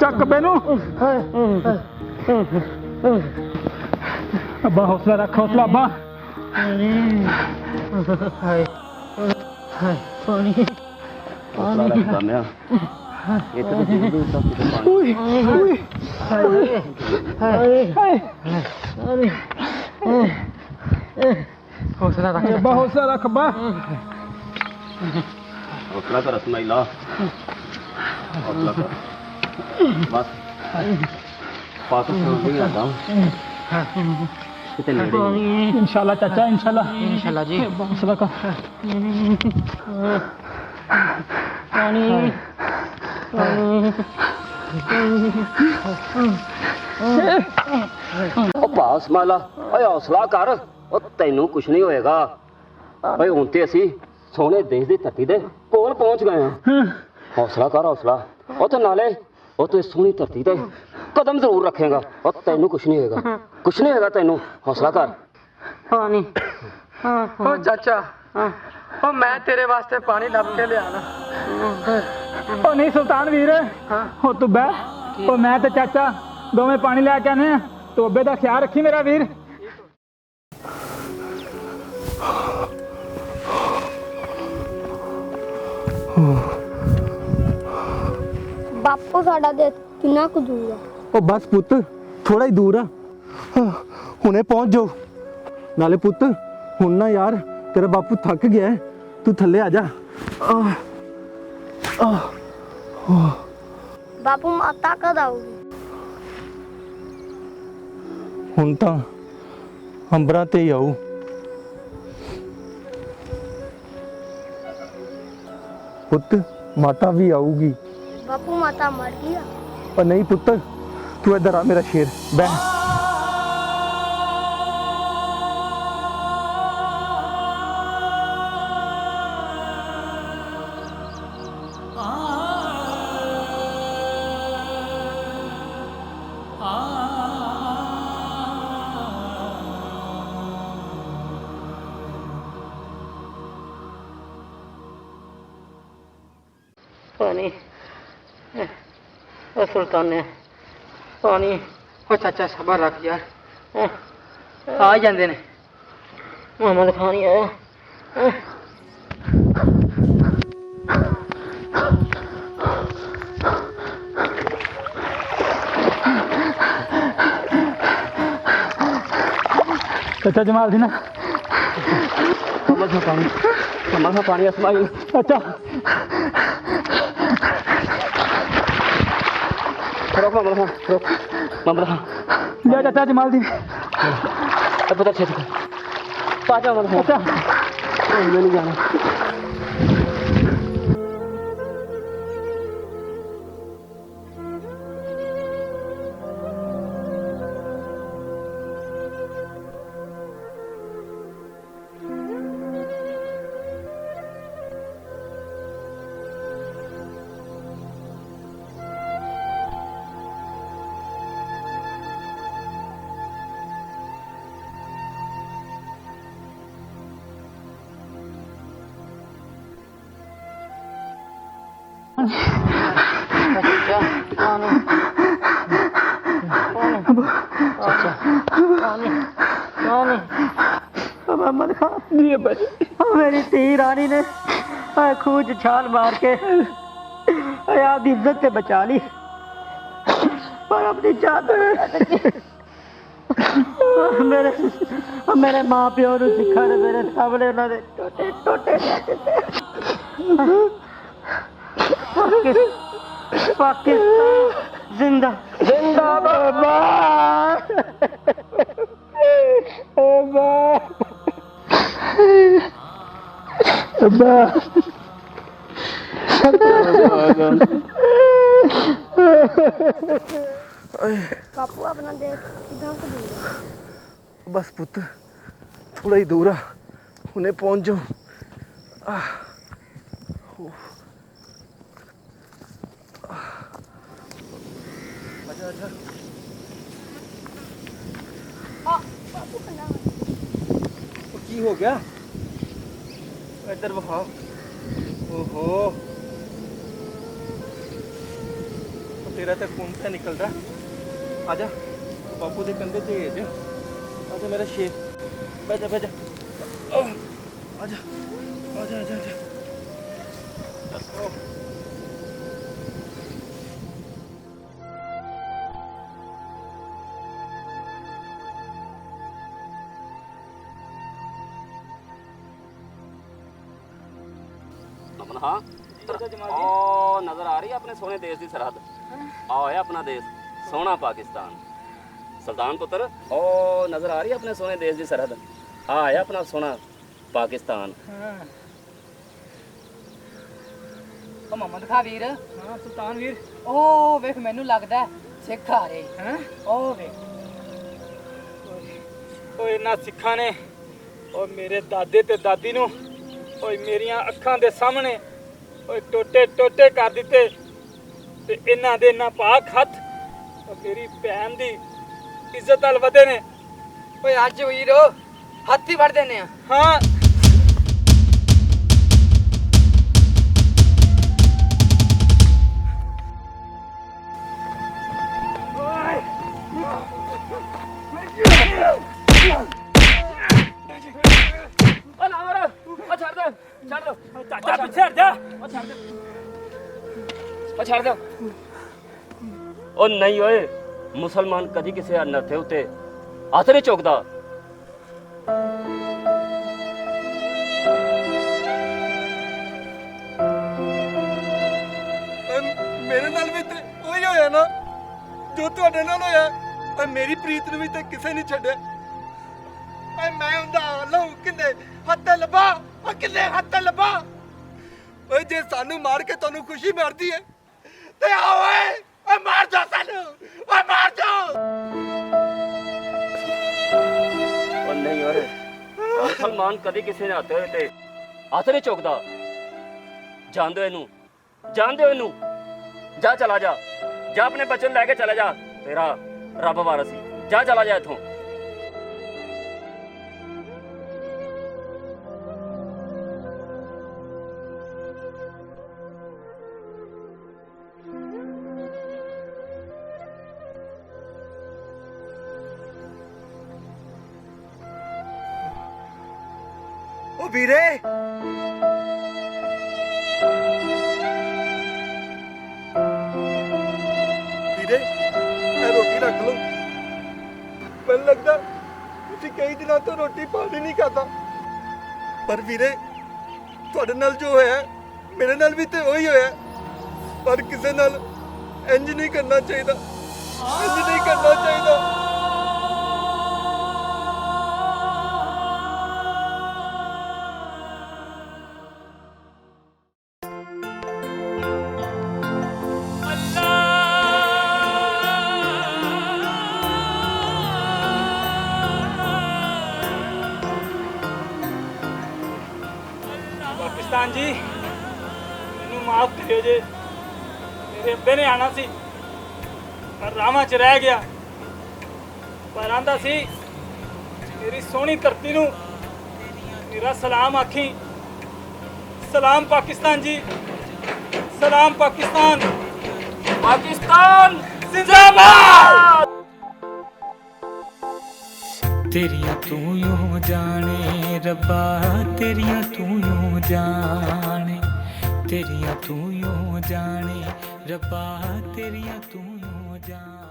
ਚੱਕ ਮੈਨੂੰ ਅੱਬਾ ਹੌਸਲਾ ਰੱਖ ਹੌਸਲਾ ਅੱਬਾ ਪਾਣੀ हौसला रख अब्बा हौसला रख अब्बा हौसला कर इस्माइला हौसला कर बस पाकिस्तान नहीं आता कितने नेड़े इंशाल्लाह चाचा इंशाल्लाह जी हौसला कर पानी भा इस्माइला हौसला कर तेनू कुछ नहीं होएगा भाई हुण ते असीं सोहणे देश दी धरती दे कोल पहुंच गए हैं हौसला कर हौसला तो नाले तो सोहनी धरती ते कदम जरूर रखेगा तेनू कुछ नहीं होएगा तेनू हौसला कर पानी ओ चाचा ओ मैं तेरे वास्ते पानी लब के ले आना ओ नहीं सुल्तान वीर हो तू बह ओ मैं ते चाचा दोवें पानी लेके आने तो अब्बे दा ख्याल रखी मेरा वीर बापू साडा देश कितना कुछ दूर है ओ बस पुत थोड़ा ही दूर आ हुणे पहुंच जाओ नाले पुत हुण ना यार तेरा बापू थक गया है तू थल्ले आ जा बापू माता कद आओगी हुण तां अंबरां ते ही आऊ पुत माता भी आऊगी बापू माता मर गया और नहीं पुत्र तू इधर आ मेरा शेर बह पानी सुल्तान ने पानी ओ चाचा सबर रख यार आ जाते ने मोहम्मद खान ही आया चाचा जमाल दी ना पानी इस्माइल अच्छा रोक मामला ले चाचा जमाल दी पता छेद कर पाजा मामला अच्छा मैं नहीं जाना मोहम्मद खान मेरी धी रानी ने खूह च छाल मार के आपकी इज्जत से बचा ली पर अपनी जान मेरे माँ प्यो ने सिखा ने मेरे सामने उन्होंने टोटे टोटे पाकिस्तान जिंदा जिंदाबाद बापू अपना देश कितना कुछ दूर है बस पुत्र थोड़ा ही दूर आ उन्हें पहुंच जाओ बापू कन्ना की हो गया ਇੱਧਰ ਵਿਖਾ ਓਹੋ ਉਹ ਤੇਰਾ ਤਾਂ ਖੂਨ ਤਾਂ ਨਿਕਲਦਾ ਆ ਜਾ ਬਾਪੂ ਦੇ ਕੰਧੇ ਤੇ ਏਜ ਆ ਜਾ ਮੇਰਾ ਸ਼ੇਰ ਬਹਿ ਜਾ ਆ ਜਾ ਆ ਜਾ ਦੱਸੋ ਅਮਨ ਹਾਂ ਉਹ ਨਜ਼ਰ ਆ ਰਹੀ ਹੈ ਆਪਣੇ ਸੋਹਣੇ ਦੇਸ਼ ਦੀ ਸਰਹੱਦ ਆ ਹੈ ਆਪਣਾ ਦੇਸ਼ ਸੋਹਣਾ ਪਾਕਿਸਤਾਨ ਸੁਲਤਾਨ ਪੁੱਤਰ ਉਹ ਨਜ਼ਰ ਆ ਰਹੀ ਹੈ ਆਪਣੇ ਸੋਹਣੇ ਦੇਸ਼ ਦੀ ਸਰਹੱਦ ਆ ਹੈ ਆਪਣਾ ਸੋਹਣਾ ਪਾਕਿਸਤਾਨ ਉਹ ਮੁਹੰਮਦ ਖਾਂ ਵੀਰ ਹਾਂ ਸੁਲਤਾਨ ਵੀਰ ਉਹ ਵੇਖ ਮੈਨੂੰ ਲੱਗਦਾ ਸਿੱਖ ਆ ਰਹੇ ਹੈ ਉਹ ਵੇਖ ਓਏ ਇਹਨਾਂ ਸਿੱਖਾਂ ਨੇ ਓਏ ਮੇਰੇ ਦਾਦੇ ਤੇ ਦਾਦੀ ਨੂੰ ਓਏ ਮੇਰੀਆਂ ਅੱਖਾਂ ਦੇ ਸਾਹਮਣੇ ਓਏ ਟੋਟੇ ਕਰ ਦਿੱਤੇ ਤੇ ਇਹਨਾਂ ਦੇ ਨਾਪਾਕ ਹੱਥ ਓ ਮੇਰੀ ਭੈਣ ਦੀ ਇੱਜ਼ਤ ਨਾਲ ਵਧੇ ਨੇ ਓਏ ਅੱਜ ਵੀਰੋ ਹੱਥ ਹੀ ਵੜ ਦੇਨੇ ਆ ਹਾਂ ਓ ਨਾ ਮਰ ਓ ਛੱਡ ਦੇ ਚਾਚਾ ਪਿੱਛੇ ਹਟ ਜਾ ਓ ਛੱਡ ਦੇ ਓ ਨਹੀਂ ਓਏ ਮੁਸਲਮਾਨ ਕਦੀ ਕਿਸੇ ਅਨਰਥੇ ਉਤੇ ਹੱਥ ਨਹੀਂ ਚੁੱਕਦਾ ਮੇਰੇ ਨਾਲ ਵੀ ਤੇ ਉਹੀ ਹੋਇਆ ਨਾ ਜੋ ਤੁਹਾਡੇ ਨਾਲ ਹੋਇਆ ਓਏ ਮੇਰੀ ਪ੍ਰੀਤ ਨੂੰ ਵੀ ਤੇ ਕਿਸੇ ਨਹੀਂ ਛੱਡਿਆ ਓਏ ਮੈਂ ਹੁੰਦਾ ਲਹੂ ਕਿੰਨੇ ਹੱਥ ਲੱਭਾ ਓ ਕਿੰਨੇ ਹੱਥ ਲੱਭਾ ਓਏ ਜੇ ਸਾਨੂੰ ਮਾਰ ਕੇ ਤੁਹਾਨੂੰ ਖੁਸ਼ੀ ਮਿਲਦੀ ਹੈ ਤੇ ਆ ਓਏ ਮਾਰ ਜਾ ਸਾਨੂੰ ਓਏ ਮਾਰ ਜਾ ਓ ਨਹੀਂ ਓਏ ਮੁਸਲਮਾਨ ਕਦੀ ਕਿਸੇ ਨੇ ਹੱਥ ਨਹੀਂ ਚੁੱਕਦਾ ਜਾਣਦੇ ਇਹਨੂੰ ਜਾ ਚਲਾ ਜਾ ਆਪਣੇ ਬੱਚੇ ਨੂੰ ਲੈ ਕੇ ਚਲਾ ਜਾ ਤੇਰਾ ਰੱਬ ਵਾਰਸ ਸੀ ਜਾ ਚਲਾ ਜਾ ਇੱਥੋਂ ਓ ਵੀਰੇ ਇਹ ਰੋਟੀ ਰੱਖ ਲਓ ਮੈਨੂੰ ਲੱਗਦਾ ਤੁਸੀਂ ਕਈ ਦਿਨਾਂ ਤੋਂ ਰੋਟੀ ਪਾਣੀ ਨਹੀਂ ਖਾਧਾ ਪਰ ਵੀਰੇ ਤੁਹਾਡੇ ਨਾਲ ਜੋ ਹੋਇਆ ਮੇਰੇ ਨਾਲ ਵੀ ਤੇ ਉਹੀ ਹੋਇਆ ਪਰ ਕਿਸੇ ਨਾਲ ਇੰਜ ਨਹੀਂ ਕਰਨਾ ਚਾਹੀਦਾ ਪਾਕਿਸਤਾਨ ਜੀ ਮੈਨੂੰ ਮਾਫ ਕਰਿਓ ਜੇ ਮੇਰੇ ਅੱਬੇ ਨੇ ਆਣਾ ਸੀ ਪਰ ਰਾਵਾਂ 'ਚ ਰਹਿ ਗਿਆ ਪਰ ਆਂਦਾ ਸੀ ਮੇਰੀ ਸੋਹਣੀ ਧਰਤੀ ਨੂੰ ਮੇਰਾ ਸਲਾਮ ਆਖੀ ਸਲਾਮ ਪਾਕਿਸਤਾਨ ਜੀ ਸਲਾਮ ਪਾਕਿਸਤਾਨ ਜ਼ਿੰਦਾਬਾਦ तेरिया तू यूं जाने रब्बा तेरिया तू यूं जाने तेरिया तू यूं जाने रब्बा तेरिया तू यूं जाने